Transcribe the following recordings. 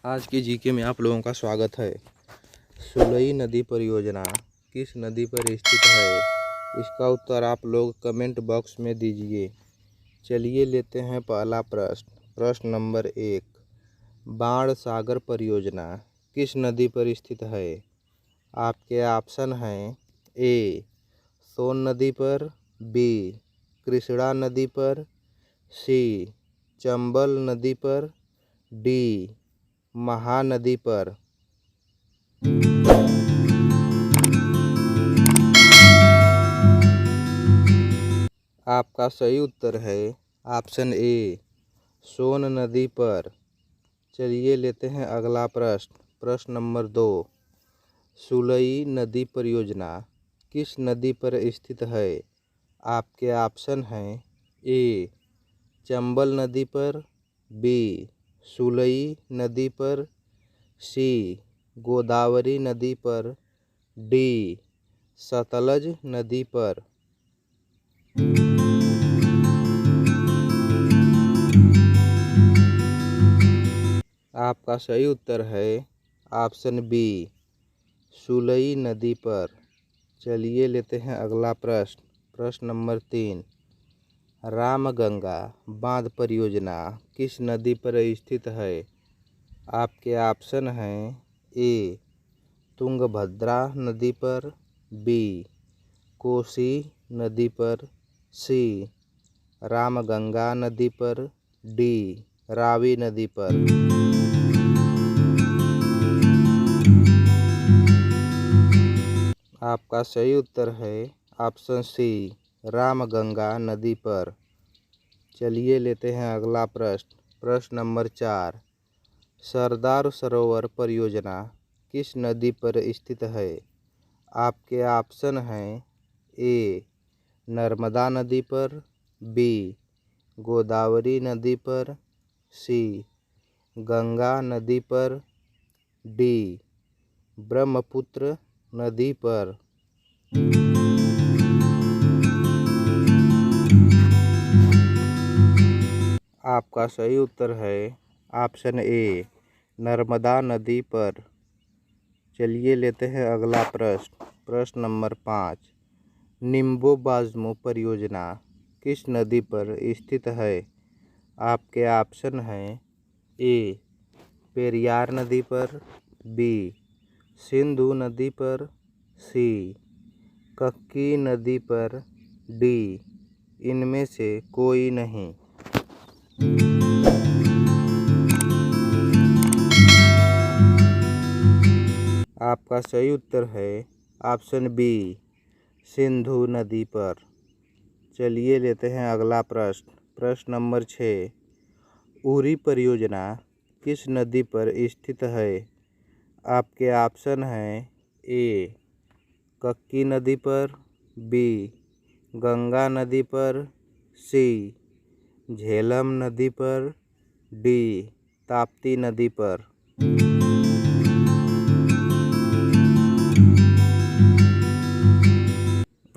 आज की जीके में आप लोगों का स्वागत है। सुलई नदी परियोजना किस नदी पर स्थित है? इसका उत्तर आप लोग कमेंट बॉक्स में दीजिए। चलिए लेते हैं पहला प्रश्न। प्रश्न नंबर 1, बाण सागर परियोजना किस नदी पर स्थित है? आपके ऑप्शन हैं ए सोन नदी पर, बी कृष्णा नदी पर, सी चंबल नदी पर, डी महानदी पर। आपका सही उत्तर है ऑप्शन ए सोन नदी पर। चलिए लेते हैं अगला प्रश्न। प्रश्न नंबर 2, सुलई नदी परियोजना किस नदी पर स्थित है? आपके ऑप्शन हैं ए चंबल नदी पर, बी सुलई नदी पर, सी गोदावरी नदी पर, डी सतलज नदी पर। आपका सही उत्तर है ऑप्शन बी सुलई नदी पर। चलिए लेते हैं अगला प्रश्न। प्रश्न नंबर 3, रामगंगा बांध परियोजना किस नदी पर स्थित है? आपके ऑप्शन हैं ए तुंगभद्रा नदी पर, बी कोसी नदी पर, सी रामगंगा नदी पर, डी रावी नदी पर। आपका सही उत्तर है ऑप्शन सी रामगंगा नदी पर। चलिए लेते हैं अगला प्रश्न। प्रश्न नंबर 4, सरदार सरोवर परियोजना किस नदी पर स्थित है? आपके ऑप्शन हैं ए नर्मदा नदी पर, बी गोदावरी नदी पर, सी गंगा नदी पर, डी ब्रह्मपुत्र नदी पर। आपका सही उत्तर है ऑप्शन ए नर्मदा नदी पर। चलिए लेते हैं अगला प्रश्न। प्रश्न नंबर 5, निम्बो बाज्मो परियोजना किस नदी पर स्थित है? आपके ऑप्शन हैं ए पेरियार नदी पर, बी सिंधु नदी पर, सी कक्की नदी पर, डी इनमें से कोई नहीं। आपका सही उत्तर है ऑप्शन बी सिंधु नदी पर। चलिए लेते हैं अगला प्रश्न। प्रश्न नंबर 6, उरी परियोजना किस नदी पर स्थित है? आपके ऑप्शन हैं ए कक्की नदी पर, बी गंगा नदी पर, सी झेलम नदी पर, डी ताप्ती नदी पर।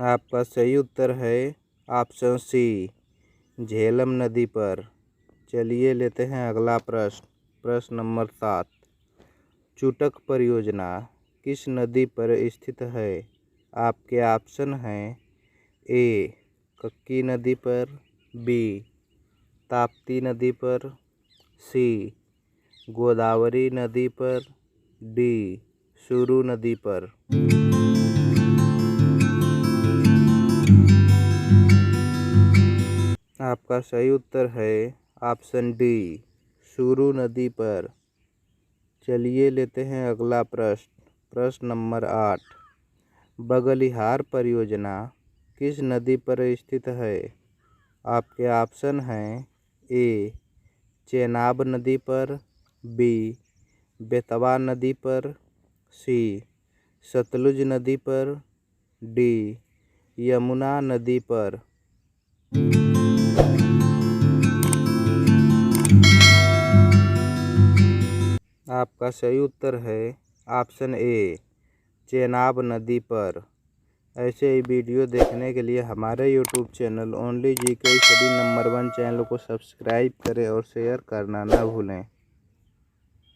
आपका सही उत्तर है ऑप्शन सी झेलम नदी पर। चलिए लेते हैं अगला प्रश्न। प्रश्न नंबर 7, चुटक परियोजना किस नदी पर स्थित है? आपके ऑप्शन हैं ए कक्की नदी पर, बी ताप्ती नदी पर, सी गोदावरी नदी पर, डी सुरू नदी पर। आपका सही उत्तर है ऑप्शन डी सुरू नदी पर। चलिए लेते हैं अगला प्रश्न। प्रश्न नंबर 8, बगलिहार परियोजना किस नदी पर स्थित है? आपके ऑप्शन हैं ए चेनाब नदी पर, बी बेतवा नदी पर, सी सतलुज नदी पर, डी यमुना नदी पर। आपका सही उत्तर है ऑप्शन ए चेनाब नदी पर। ऐसे ही वीडियो देखने के लिए हमारे YouTube channel only GK study number 1 channel को सब्सक्राइब करें और शेयर करना ना भूलें।